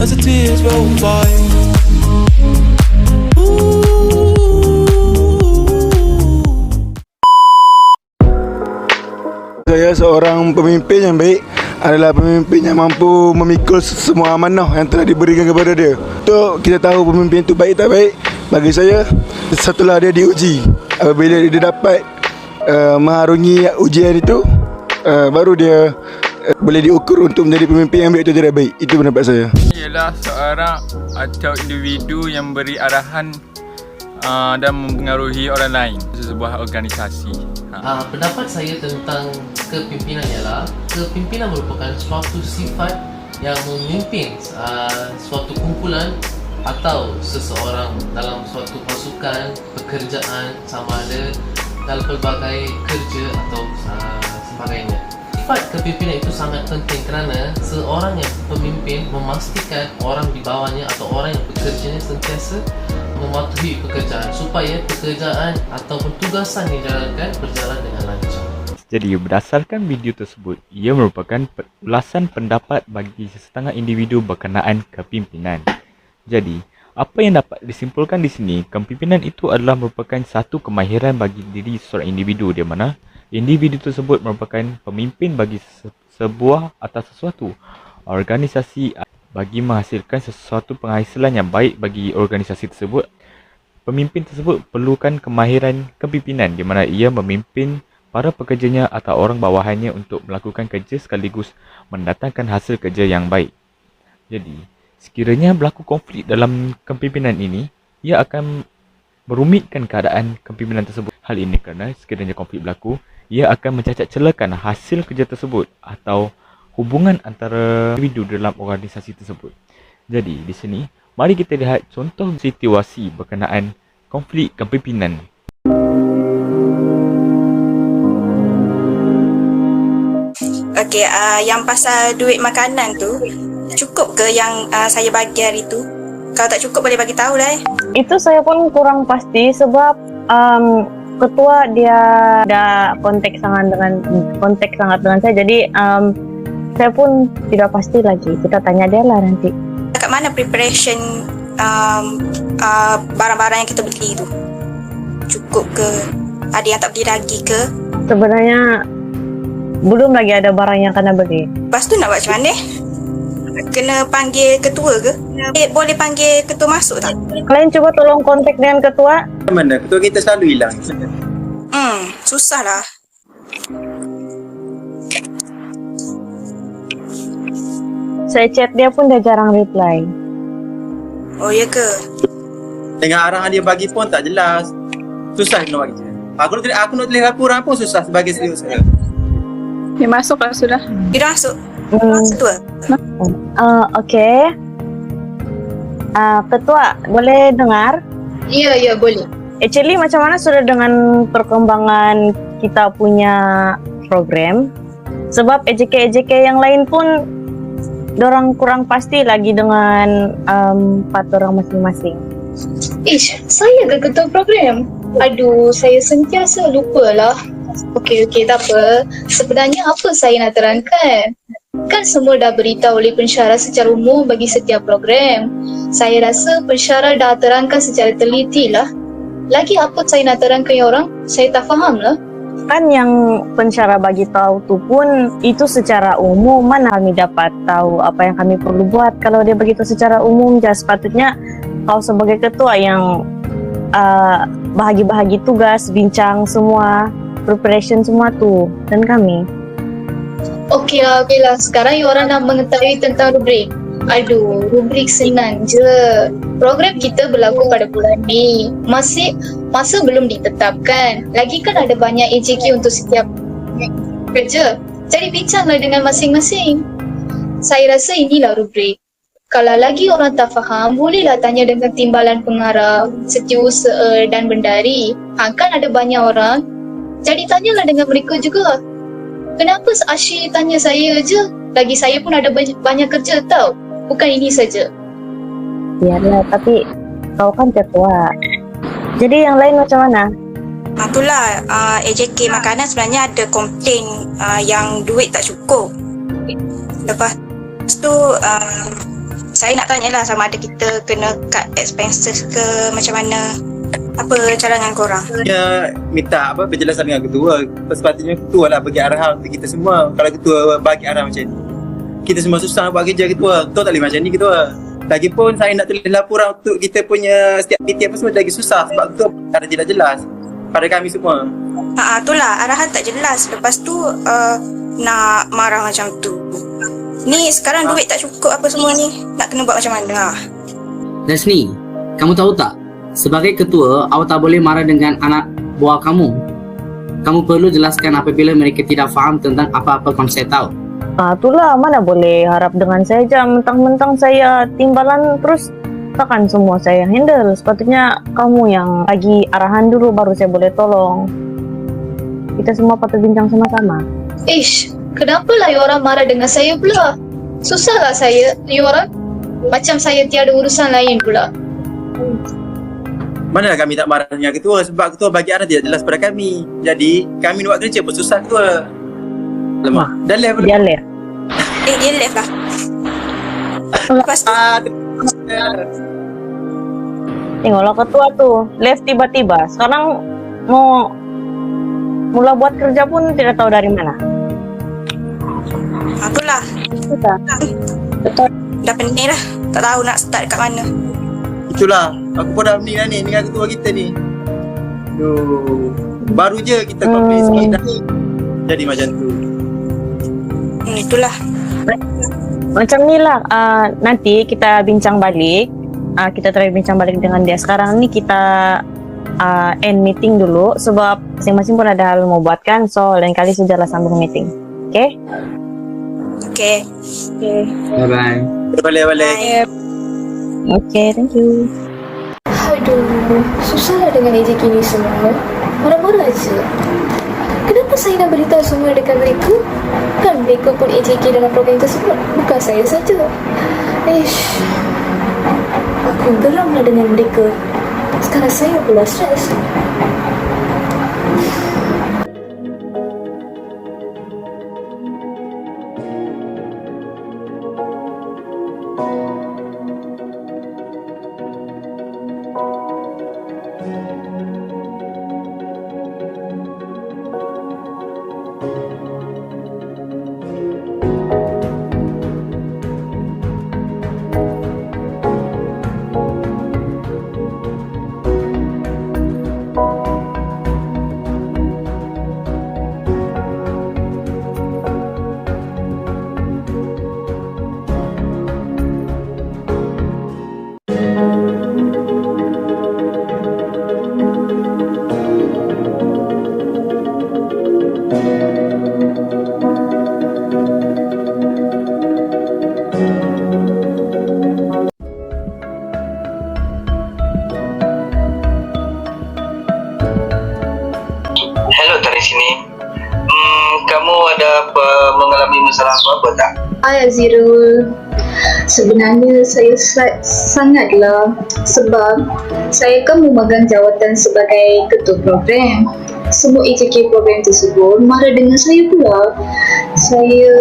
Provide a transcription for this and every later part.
as the tears roll by. Saya seorang pemimpin yang baik adalah pemimpin yang mampu memikul semua amanah yang telah diberikan kepada dia. Untuk kita tahu pemimpin itu baik tak baik, bagi saya setelah dia diuji, apabila dia dapat mengharungi ujian itu, baru dia boleh diukur untuk menjadi pemimpin yang baik atau tidak baik. Itu pendapat saya. Ialah seorang atau individu yang beri arahan dan mempengaruhi orang lain sebuah organisasi. Pendapat saya tentang kepimpinan ialah kepimpinan merupakan suatu sifat yang memimpin suatu kumpulan atau seseorang dalam suatu pasukan, pekerjaan, sama ada dalam pelbagai kerja atau sebagainya. Sifat kepimpinan itu sangat penting kerana seorang yang pemimpin memastikan orang di bawahnya atau orang yang bekerjanya sentiasa mematuhi pekerjaan supaya pekerjaan ataupun tugasan yang dijalankan berjalan dengan lancar. Jadi berdasarkan video tersebut, ia merupakan ulasan pendapat bagi sesetengah individu berkenaan kepimpinan. Jadi, apa yang dapat disimpulkan di sini, kepimpinan itu adalah merupakan satu kemahiran bagi diri seorang individu di mana individu tersebut merupakan pemimpin bagi sebuah atau sesuatu organisasi bagi menghasilkan sesuatu penghasilan yang baik bagi organisasi tersebut. Pemimpin tersebut perlukan kemahiran kepimpinan di mana ia memimpin para pekerjanya atau orang bawahannya untuk melakukan kerja sekaligus mendatangkan hasil kerja yang baik. Jadi, sekiranya berlaku konflik dalam kepimpinan ini, ia akan merumitkan keadaan kepimpinan tersebut. Hal ini kerana sekiranya konflik berlaku, ia akan mencacat celakan hasil kerja tersebut atau hubungan antara individu dalam organisasi tersebut. Jadi, di sini, mari kita lihat contoh situasi berkenaan konflik kepimpinan. Okey, yang pasal duit makanan tu, cukup ke yang saya bagi hari tu? Kalau tak cukup boleh bagi tahu lah. Itu saya pun kurang pasti sebab ketua dia ada kontak sangat dengan saya. Jadi saya pun tidak pasti lagi. Kita tanya dia lah nanti. Kat mana preparation barang-barang yang kita beli tu? Cukup ke? Ada yang tak beli lagi ke? Sebenarnya belum lagi ada barang yang kena beli. Lepas tu nak buat macam mana? Kena panggil ketua ke? Boleh panggil ketua masuk tak? Kalian cuba tolong kontak dengan ketua. Mana? Ketua kita selalu hilang. Susah lah. Saya chat dia pun dia jarang reply. Oh ya ke? Dengan arahan dia bagi pun tak jelas. Susah nak bagi je. Aku nak tulis laporan pun susah sebagai serius saya. Dia masuk lah sudah. Dia dah masuk? Ketua? Okey. Ketua, boleh dengar? Ya, boleh. Actually, macam mana sudah dengan perkembangan kita punya program? Sebab EJK yang lain pun dorang kurang pasti lagi dengan 4 orang masing-masing. Saya ke ketua program? Aduh, saya sentiasa lupa lah. Okey, tak apa. Sebenarnya apa saya nak terangkan? Kan semua dah beritahu oleh pensyarah secara umum bagi setiap program. Saya rasa pensyarah dah terangkan secara teliti lah. Lagi apa saya nak terangkan yang orang? Saya tak faham lah. Kan yang pensyarah bagi tahu tu pun itu secara umum, mana kami dapat tahu apa yang kami perlu buat. Kalau dia begitu secara umum, sepatutnya kau sebagai ketua yang bahagi-bahagi tugas, bincang semua, preparation semua tu dan kami. Okey lah. Sekarang yang orang nak mengetahui tentang rubrik. Aduh, rubrik senang je. Program kita berlaku pada bulan Mei. Masa belum ditetapkan. Lagi kan ada banyak AJK untuk setiap kerja. Jadi bincanglah dengan masing-masing. Saya rasa inilah rubrik. Kalau lagi orang tak faham, bolehlah tanya dengan timbalan pengarah, setiausaha dan bendari. Kan ada banyak orang. Jadi tanyalah dengan mereka juga. Kenapa Asyik tanya saya je? Lagi saya pun ada banyak kerja tau. Bukan ini saja. Biarlah, tapi kau kan ketua. Jadi yang lain macam mana? Itulah AJK makanan sebenarnya ada komplain yang duit tak cukup. Lepas tu Saya nak tanya lah sama ada kita kena cut expenses ke macam mana. Apa cadangan korang? Ya, minta penjelasan dengan ketua. Sepatutnya ketua lah bagi arahan untuk kita semua. Kalau ketua bagi arahan macam ni, kita semua susah nak buat kerja ketua. Ketua tak boleh macam ni ketua. Lagipun saya nak tulis laporan untuk kita punya setiap PT apa semua lagi susah sebab ketua ada tidak jelas pada kami semua. Itulah arahan tak jelas. Lepas tu nak marah macam tu. Ni sekarang duit tak cukup apa semua ni. Nak kena buat macam mana? Lesni, kamu tahu tak? Sebagai ketua, awak tak boleh marah dengan anak buah kamu. Kamu perlu jelaskan apabila mereka tidak faham tentang apa-apa konsep tahu. Itulah, mana boleh harap dengan saya je. Mentang-mentang saya timbalan terus takkan semua saya handle. Sepatutnya kamu yang bagi arahan dulu baru saya boleh tolong. Kita semua patut bincang sama-sama. Kenapa lah orang marah dengan saya pula? Susah lah saya, orang macam saya tiada urusan lain pula. Mana kami tak marah dengan ketua sebab ketua bagi arahan tidak jelas pada kami. Jadi kami nak buat kerja pun susah ketua. Lemah. Dah left Dia left. Dia left lah. Lepas tu Tengoklah ketua tu left tiba-tiba. Sekarang mau mula buat kerja pun tidak tahu dari mana. itulah. Betul. Dah pening dah. Tak tahu nak start kat mana. Itulah, aku pun dah pening dah ni dengan ketua kita ni. Duh, baru je kita komplain sikit dah jadi macam tu. Itulah. Macam ni lah, nanti kita bincang balik. Kita try bincang balik dengan dia. Sekarang ni kita end meeting dulu sebab masing-masing pun ada hal mau buat kan. So lain kali sajalah sambung meeting. Okay? Okay. Bye-bye. Balik. Okay, thank you. Aduh, susahlah dengan AJK ni semua. Marah-marah je. Kenapa saya nak beritahu semua dekat mereka? Kan mereka pun AJK dalam program tersebut. Bukan saya saja. Aku geramlah dengan mereka. Sekarang saya pula stres. Hello, dari sini. Kamu ada mengalami masalah apa tak? Hai Azirul. Sebenarnya saya sangatlah sebab saya kan memegang jawatan sebagai ketua program. Semua AJK program tersebut marah dengan saya pula. Saya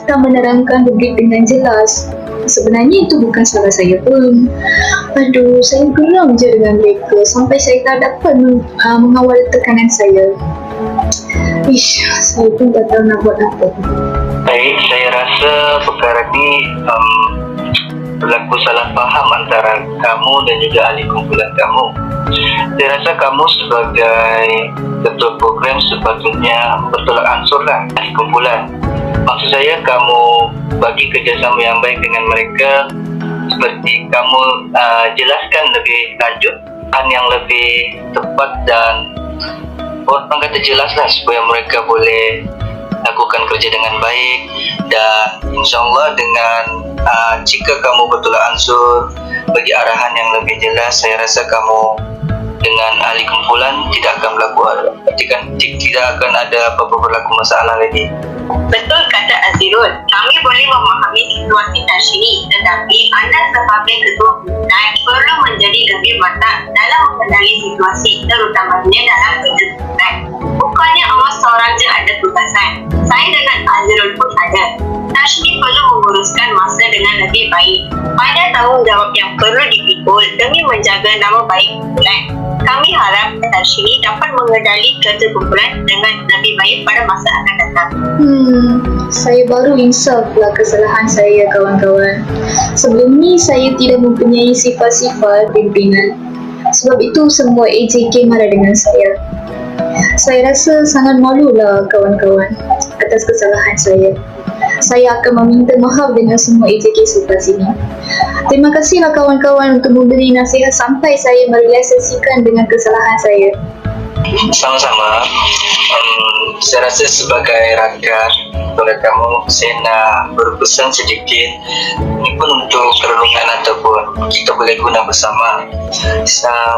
tak menerangkan rubrik dengan jelas. Sebenarnya itu bukan salah saya pun. Aduh, saya geram je dengan mereka sampai saya tak dapat mengawal tekanan saya. Saya pun tak tahu nak buat apa. Baik, saya rasa perkara ini berlaku salah faham antara kamu dan juga ahli kumpulan kamu. Saya rasa kamu sebagai ketua program sepatutnya bertolak ansur lah ahli kumpulan. Maksud saya kamu bagi kerjasama yang baik dengan mereka, seperti kamu jelaskan lebih lanjut yang lebih tepat dan orang kata jelas lah supaya mereka boleh lakukan kerja dengan baik. Dan insyaAllah dengan jika kamu bertolak ansur bagi arahan yang lebih jelas, saya rasa kamu dengan ahli kumpulan tidak akan berlaku tidak akan ada apa-apa berlaku masalah lagi. Betul kata Azirul, kami boleh memahami situasi tersini, tetapi anda sebagai ketua kumpulan perlu menjadi lebih matang dalam mengendali situasi, terutamanya dalam kerja kumpulan. Bukannya awak seorang je ada tugasan, saya dengan Azirul pun ada. Nashmi perlu menguruskan masa dengan lebih baik. Pada tanggungjawab yang perlu dipikul demi menjaga nama baik kumpulan. Kami harap Nashmi dapat mengendali kerja kumpulan dengan lebih baik pada masa akan datang. Saya baru insaf pula kesalahan saya, kawan-kawan. Sebelum ni saya tidak mempunyai sifat-sifat pimpinan. Sebab itu semua AJK marah dengan saya. Saya rasa sangat malulah, kawan-kawan, atas kesalahan saya. Saya akan meminta maaf dengan semua AJK selepas ini. Terima kasihlah kawan-kawan untuk memberi nasihat sampai saya merealisasikan dengan kesalahan saya. Sama-sama. Saya rasa sebagai rakan kepada kamu, saya nak berpesan sedikit. Ini pun untuk perlindungan ataupun kita boleh guna bersama.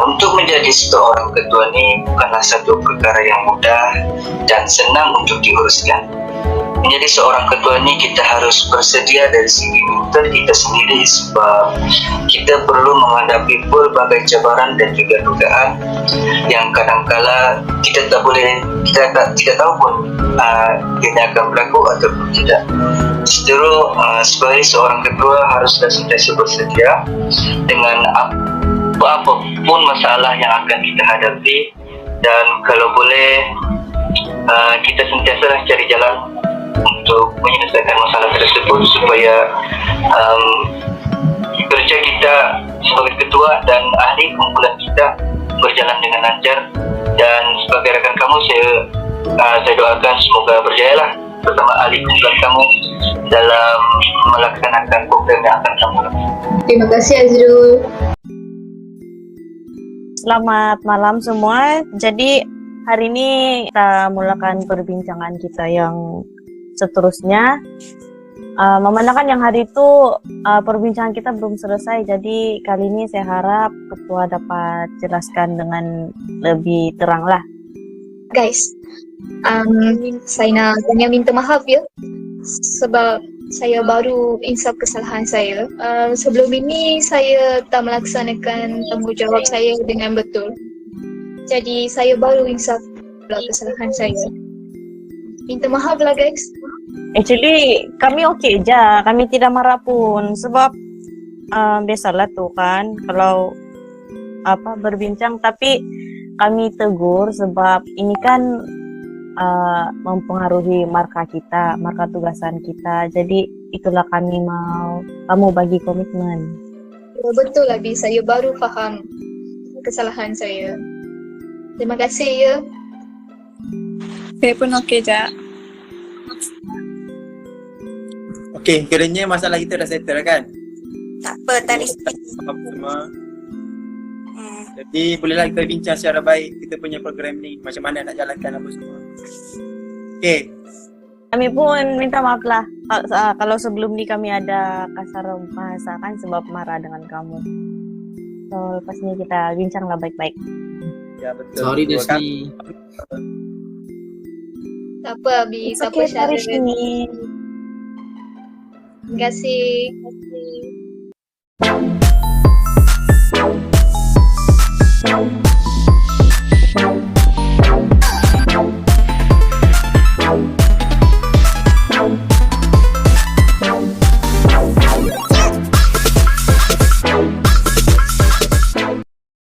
Untuk menjadi seorang ketua ni bukanlah satu perkara yang mudah dan senang untuk diuruskan. Menjadi seorang ketua ni kita harus bersedia dari segi mental kita sendiri, sebab kita perlu menghadapi berbagai cabaran dan juga dugaan yang kadang-kala kita tak tahu pun ia akan berlaku ataupun tidak. Justru sebagai seorang ketua haruslah sentiasa bersedia dengan apa-apapun masalah yang akan kita hadapi, dan kalau boleh kita sentiasa cari jalan untuk menyelesaikan masalah tersebut supaya kerja kita sebagai ketua dan ahli kumpulan kita berjalan dengan lancar. Dan sebagai rakan kamu, saya doakan semoga berjayalah bersama ahli kumpulan kamu dalam melaksanakan program yang akan kamu lakukan. Terima kasih, Azrul. Selamat malam semua. Jadi hari ini kita mulakan perbincangan kita yang seterusnya. Memandangkan yang hari itu perbincangan kita belum selesai, jadi kali ini saya harap ketua dapat jelaskan dengan lebih terang lah. Guys, saya nak minta maaf ya, sebab saya baru insaf kesalahan saya. Sebelum ini saya tak melaksanakan tanggungjawab saya dengan betul. Jadi saya baru insaf kesalahan saya. Minta maaf lah guys. Actually kami okey je, kami tidak marah pun, sebab biasalah tu kan kalau berbincang, tapi kami tegur sebab ini kan mempengaruhi markah kita, markah tugasan kita. Jadi itulah kami mau kamu bagi komitmen. Ya, betul lah Bi, saya baru faham kesalahan saya. Terima kasih ya. Saya pun okey je. Okey, kiranya masalah kita dah settle kan? Tak apa, tak risau. Semua. Jadi bolehlah kita bincang secara baik kita punya program ni, macam mana nak jalankan apa semua. Okey. Kami pun minta maaf lah kalau sebelum ni kami ada kasar bahasa kan, sebab marah dengan kamu. So lepas ni kita bincanglah baik-baik. Ya betul. Sorry Desni. Tak apa Abi, tak apa Syarif. Terima kasih.